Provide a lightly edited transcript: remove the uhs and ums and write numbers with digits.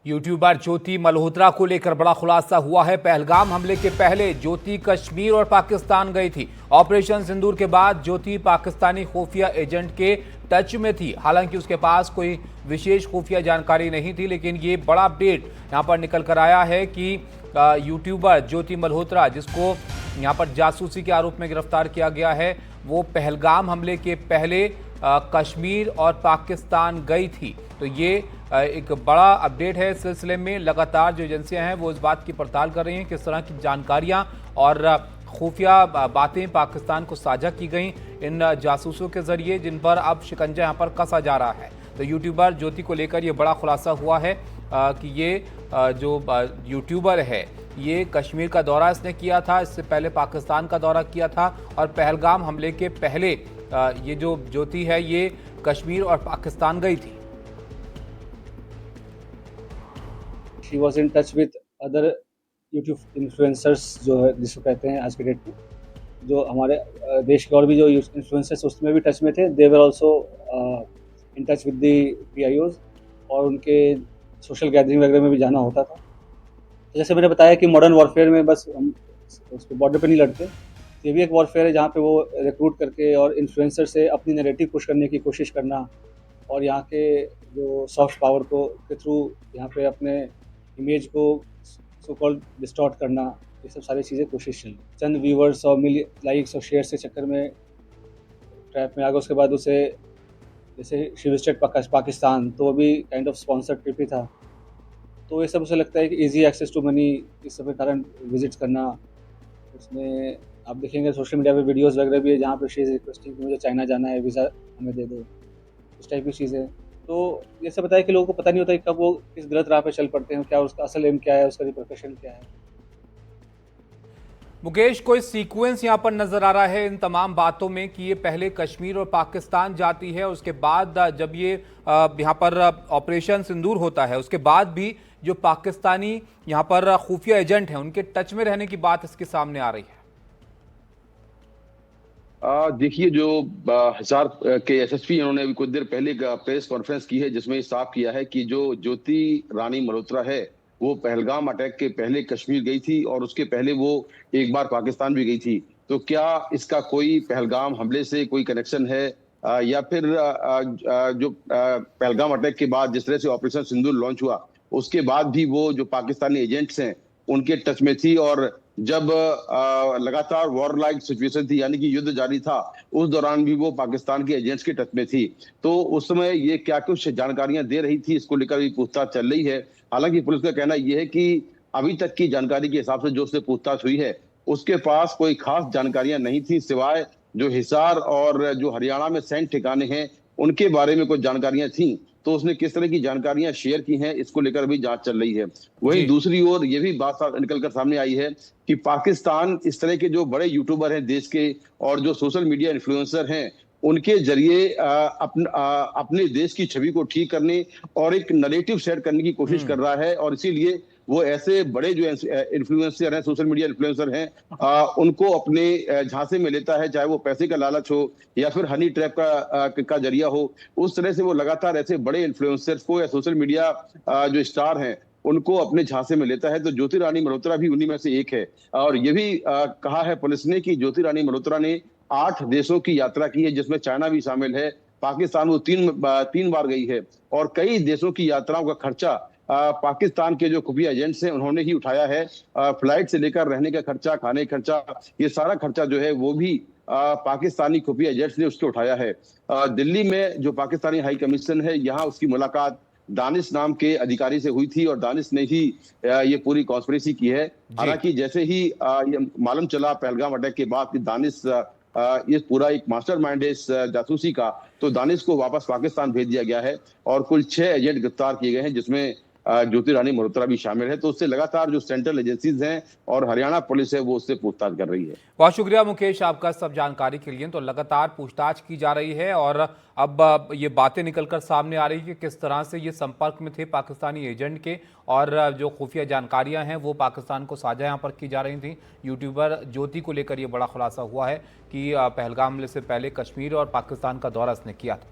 YouTuber ज्योति मल्होत्रा को लेकर बड़ा खुलासा हुआ है। पहलगाम हमले के पहले ज्योति कश्मीर और पाकिस्तान गई थी। ऑपरेशन सिंदूर के बाद ज्योति पाकिस्तानी खुफिया एजेंट के टच में थी। हालांकि उसके पास कोई विशेष खुफिया जानकारी नहीं थी, लेकिन ये बड़ा अपडेट यहां पर निकल कर आया है कि यूट्यूबर ज्योति मल्होत्रा, जिसको यहां पर जासूसी के आरोप में गिरफ्तार किया गया है, वो पहलगाम हमले के पहले कश्मीर और पाकिस्तान गई थी। तो ये एक बड़ा अपडेट है। इस सिलसिले में लगातार जो एजेंसियां हैं वो इस बात की पड़ताल कर रही हैं किस तरह की जानकारियां और खुफिया बातें पाकिस्तान को साझा की गई इन जासूसों के जरिए, जिन पर अब शिकंजा यहां पर कसा जा रहा है। तो यूट्यूबर ज्योति को लेकर ये बड़ा खुलासा हुआ है कि ये जो यूट्यूबर है ये कश्मीर का दौरा इसने किया था, इससे पहले पाकिस्तान का दौरा किया था और पहलगाम हमले के पहले ये जो ज्योति है ये कश्मीर और पाकिस्तान गई थी। She was in touch with other YouTube influencers जो है जिसको कहते हैं आज के डेट में, जो हमारे देश के और भी जो इन्फ्लुएंसर्स उसमें भी टच में थे। They were also in touch with the PIOs और उनके सोशल गैदरिंग वगैरह में भी जाना होता था। जैसे मैंने बताया कि मॉडर्न वॉरफेयर में बस हम उसको बॉर्डर पे नहीं लड़ते, ये भी एक वॉरफेयर है जहाँ पे वो रिक्रूट करके और इन्फ्लुएंसर से अपनी नैरेटिव पुश करने की कोशिश करना और यहाँ के जो सॉफ्ट पावर को के थ्रू यहाँ पे अपने इमेज को सो कॉल्ड डिस्टॉर्ट करना, ये सब सारी चीज़ें कोशिश चली। चंद व्यूवर्स और लाइक्स और शेयर्स के चक्कर में ट्रैप में आ गया। उसके बाद उसे जैसे शी विजिटेड पाकिस्तान, तो वो भी काइंड ऑफ स्पॉन्सर्ड ट्रिप ही था। तो ये सब उसे लगता है कि इजी एक्सेस टू मनी इस सब के कारण विजिट करना। उसमें आप देखेंगे सोशल मीडिया पे वीडियोस वगैरह भी है जहाँ पे शी इज़ रिक्वेस्टिंग कि मुझे चाइना जाना है, वीज़ा हमें दे दो, इस टाइप की चीज़ें। तो ये सब बताया कि लोगों को पता नहीं होता कि कब वो किस गलत राह पे चल पड़ते हैं, क्या उसका असल एम क्या है, उसका रिपरकशन क्या है। मुकेश, कोई सीक्वेंस यहाँ पर नजर आ रहा है इन तमाम बातों में कि ये पहले कश्मीर और पाकिस्तान जाती है, उसके बाद जब ये यहाँ पर ऑपरेशन सिंदूर होता है उसके बाद भी जो पाकिस्तानी यहाँ पर खुफिया एजेंट हैं उनके टच में रहने की बात इसके सामने आ रही है। देखिए, जो हिसार के SSP उन्होंने अभी कुछ देर पहले प्रेस कॉन्फ्रेंस की है जिसमें साफ किया है कि जो ज्योति रानी मल्होत्रा है वो पहलगाम अटैक के पहले कश्मीर गई थी और उसके पहले वो एक बार पाकिस्तान भी गई थी। तो क्या इसका कोई पहलगाम हमले से कोई कनेक्शन है या फिर जो पहलगाम अटैक के बाद जिस तरह से ऑपरेशन सिंदूर लॉन्च हुआ उसके बाद भी वो जो पाकिस्तानी एजेंट्स हैं उनके टच में थी और जब लगातार वॉर लाइक सिचुएशन थी यानी कि युद्ध जारी था उस दौरान भी वो पाकिस्तान के एजेंट्स के टच में थी। तो उस समय ये क्या कुछ जानकारियां दे रही थी, इसको लेकर भी पूछताछ चल रही है। हालांकि पुलिस का कहना यह है कि अभी तक की जानकारी के हिसाब से जो उससे पूछताछ हुई है उसके पास कोई खास जानकारियां नहीं थी, सिवाय जो हिसार और जो हरियाणा में सैन्य ठिकाने हैं उनके बारे में कुछ जानकारियां थी। तो उसने किस तरह की जानकारियां शेयर की हैं इसको लेकर भी जांच चल रही है। वहीं दूसरी ओर ये भी बात निकलकर सामने आई है कि पाकिस्तान इस तरह के जो बड़े यूट्यूबर हैं देश के और जो सोशल मीडिया इन्फ्लुएंसर हैं उनके जरिए अपने देश की छवि को ठीक करने और एक नैरेटिव शेयर करने की कोशिश कर रहा है और इसीलिए वो ऐसे बड़े जो इन्फ्लुएंसर हैं, सोशल मीडिया इन्फ्लुएंसर हैं, उनको अपने झांसे में लेता है, चाहे वो पैसे का लालच हो या फिर हनी ट्रैप का जरिया हो। उस तरह से वो लगातार ऐसे बड़े इन्फ्लुएंसर्स को या सोशल मीडिया जो स्टार हैं उनको अपने झांसे में लेता है। तो ज्योति रानी मल्होत्रा भी उन्हीं में से एक है और ये भी कहा है पुलिस ने कि ज्योति रानी मल्होत्रा ने 8 देशों की यात्रा की है जिसमें चाइना भी शामिल है। पाकिस्तान वो तीन बार गई है और कई देशों की यात्राओं का खर्चा पाकिस्तान के जो खुफिया एजेंट्स हैं उन्होंने ही उठाया है। फ्लाइट से लेकर रहने का खर्चा, खाने का खर्चा, ये सारा खर्चा जो है वो भी पाकिस्तानी खुफिया एजेंट्स ने उसको उठाया है। दिल्ली में जो पाकिस्तानी हाई कमीशन है यहाँ उसकी मुलाकात दानिश नाम के अधिकारी से हुई थी और दानिश ने ही ये पूरी कॉन्स्पिरेसी की है। हालांकि जैसे ही ये मालूम चला पहलगाम अटैक के बाद कि दानिश ये पूरा एक मास्टरमाइंड है इस जासूसी का, तो दानिश को वापस पाकिस्तान भेज दिया गया है और कुल 6 एजेंट गिरफ्तार किए गए हैं जिसमें ज्योति रानी मल्होत्रा भी शामिल है। तो उससे लगातार जो सेंट्रल एजेंसीज हैं और हरियाणा पुलिस है वो उससे पूछताछ कर रही है। बहुत शुक्रिया मुकेश आपका सब जानकारी के लिए। तो लगातार पूछताछ की जा रही है और अब ये बातें निकलकर सामने आ रही है कि किस तरह से ये संपर्क में थे पाकिस्तानी एजेंट के और जो खुफिया जानकारियां हैं वो पाकिस्तान को साझा यहाँ पर की जा रही थी। यूट्यूबर ज्योति को लेकर ये बड़ा खुलासा हुआ है कि पहलगाम हमले से पहले कश्मीर और पाकिस्तान का दौरा इसने किया था।